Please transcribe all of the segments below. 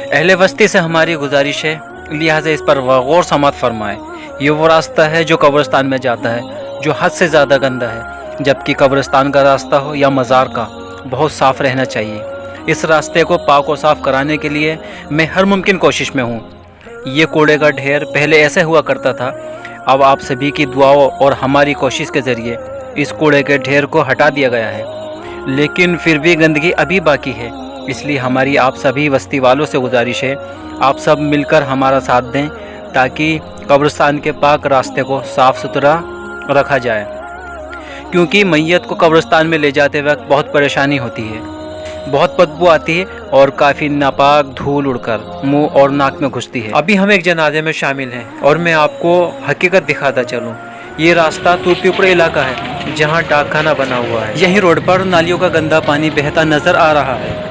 अहले बस्ती से हमारी गुजारिश है, लिहाजा इस पर गौर समात फरमाए। ये वो रास्ता है जो कब्रिस्तान में जाता है, जो हद से ज़्यादा गंदा है। जबकि कब्रिस्तान का रास्ता हो या मज़ार का, बहुत साफ़ रहना चाहिए। इस रास्ते को पाक और साफ़ कराने के लिए मैं हर मुमकिन कोशिश में हूँ। ये कूड़े का ढेर पहले ऐसे हुआ करता था, अब आप सभी की दुआओं और हमारी कोशिश के ज़रिए इस कूड़े के ढेर को हटा दिया गया है। लेकिन फिर भी गंदगी अभी बाकी है, इसलिए हमारी आप सभी बस्ती वालों से गुजारिश है, आप सब मिलकर हमारा साथ दें ताकि कब्रिस्तान के पाक रास्ते को साफ़ सुथरा रखा जाए। क्योंकि मैयत को कब्रिस्तान में ले जाते वक्त बहुत परेशानी होती है, बहुत बदबू आती है और काफ़ी नापाक धूल उड़कर मुंह और नाक में घुसती है। अभी हम एक जनाजे में शामिल हैं और मैं आपको हकीकत दिखाता चलूँ। ये रास्ता तूरपीपड़े इलाका है जहाँ डाकखाना बना हुआ है। यहीं रोड पर नालियों का गंदा पानी बहता नज़र आ रहा है।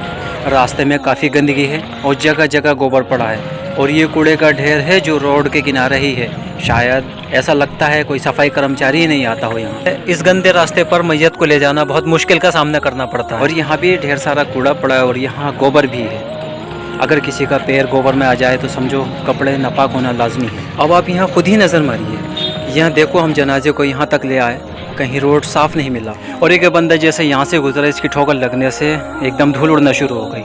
रास्ते में काफ़ी गंदगी है और जगह जगह गोबर पड़ा है और ये कूड़े का ढेर है जो रोड के किनारे ही है। शायद ऐसा लगता है कोई सफाई कर्मचारी ही नहीं आता हो यहाँ। इस गंदे रास्ते पर मैयत को ले जाना बहुत मुश्किल का सामना करना पड़ता है और यहाँ भी ढेर सारा कूड़ा पड़ा है और यहाँ गोबर भी है। अगर किसी का पैर गोबर में आ जाए तो समझो कपड़े नापाक होना लाजमी है। अब आप यहाँ खुद ही नज़र मारिए, यहाँ देखो हम जनाजे को यहाँ तक ले आए, कहीं रोड साफ़ नहीं मिला और एक बंदा जैसे यहाँ से गुजरा, इसकी ठोकर लगने से एकदम धूल उड़ना शुरू हो गई।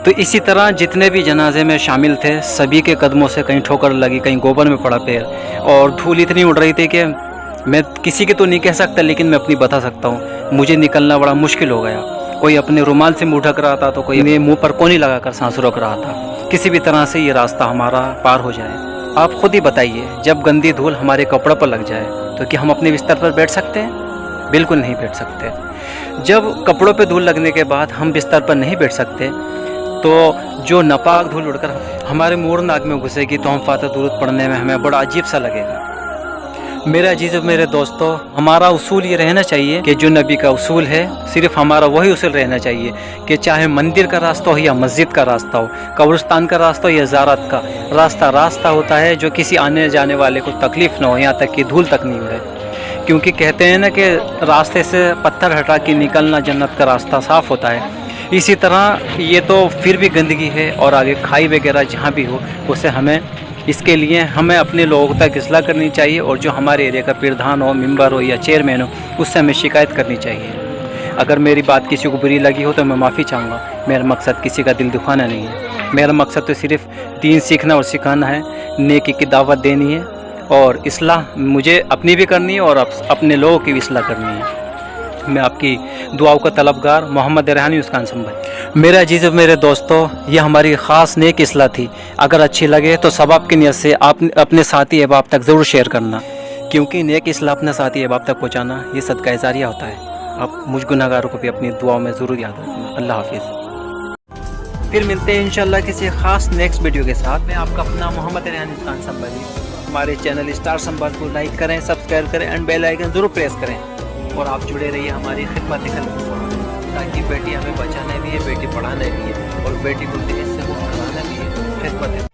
तो इसी तरह जितने भी जनाजे में शामिल थे सभी के कदमों से कहीं ठोकर लगी, कहीं गोबर में पड़ा पैर और धूल इतनी उड़ रही थी कि मैं किसी की तो नहीं कह सकता, लेकिन मैं अपनी बता सकता हूँ, मुझे निकलना बड़ा मुश्किल हो गया। कोई अपने रुमाल से मुँह ढक रहा था तो कोई मुँह पर कोनी लगाकर सांस रोक रहा था। किसी भी तरह से ये रास्ता हमारा पार हो जाए। आप खुद ही बताइए, जब गंदी धूल हमारे कपड़ों पर लग जाए तो क्या हम अपने बिस्तर पर बैठ सकते हैं? बिल्कुल नहीं बैठ सकते। जब कपड़ों पे धूल लगने के बाद हम बिस्तर पर नहीं बैठ सकते तो जो नापाक धूल उड़कर हमारे मुंह नाक में घुसेगी तो हम फातिहा दुरूद पढ़ने में हमें बड़ा अजीब सा लगेगा। मेरे अजीज़ मेरे दोस्तों, हमारा उसूल ये रहना चाहिए कि जो नबी का उसूल है सिर्फ हमारा वही उसूल रहना चाहिए कि चाहे मंदिर का रास्ता हो या मस्जिद का रास्ता हो, कब्रिस्तान का रास्ता हो या ज़ियारत का रास्ता, रास्ता होता है जो किसी आने जाने वाले को तकलीफ़ ना हो, यहाँ तक कि धूल तक नहीं उड़े। क्योंकि कहते हैं ना कि रास्ते से पत्थर हटा के निकलना जन्नत का रास्ता साफ़ होता है। इसी तरह ये तो फिर भी गंदगी है और आगे खाई वगैरह जहाँ भी हो उसे हमें, इसके लिए हमें अपने लोगों तक इस्लाह करनी चाहिए और जो हमारे एरिया का प्रधान हो, मेंबर हो या चेयरमैन हो, उससे हमें शिकायत करनी चाहिए। अगर मेरी बात किसी को बुरी लगी हो तो मैं माफ़ी चाहूँगा। मेरा मकसद किसी का दिल दुखाना नहीं है, मेरा मकसद तो सिर्फ दीन सीखना और सिखाना है, नेकी की दावत देनी है और इस्लाह मुझे अपनी भी करनी है और अपने लोगों की भी इस्लाह करनी है। मैं आपकी दुआओं का तलबगार मोहम्मद रेहानी उस्कान संभाई। मेरे अजीज़ मेरे दोस्तों, ये हमारी ख़ास नेक इस्लाह थी। अगर अच्छी लगे तो सवाब की नियत से आप अपने साथी अहबाब तक ज़रूर शेयर करना, क्योंकि नेक इस्लाह अपने साथी अहबाब तक पहुँचाना ये सदका जारिया होता है। आप मुझ गुनहगारों को भी अपनी दुआओं में ज़रूर याद रखना। अल्लाह हाफिज़। फिर मिलते हैं इंशाल्लाह किसी ख़ास नेक्स्ट वीडियो के साथ। मैं आपका अपना मोहम्मद रेहानी उस्कान संभाई। हमारे चैनल स्टार संवाद को लाइक करें, सब्सक्राइब करें एंड बेल आइकन ज़रूर प्रेस करें और आप जुड़े रहिए हमारी खिदमत ताकि बेटी हमें बचाना भी है, बेटी पढ़ाना भी है और बेटी को देश से मुक्त कराना भी है। खिदमत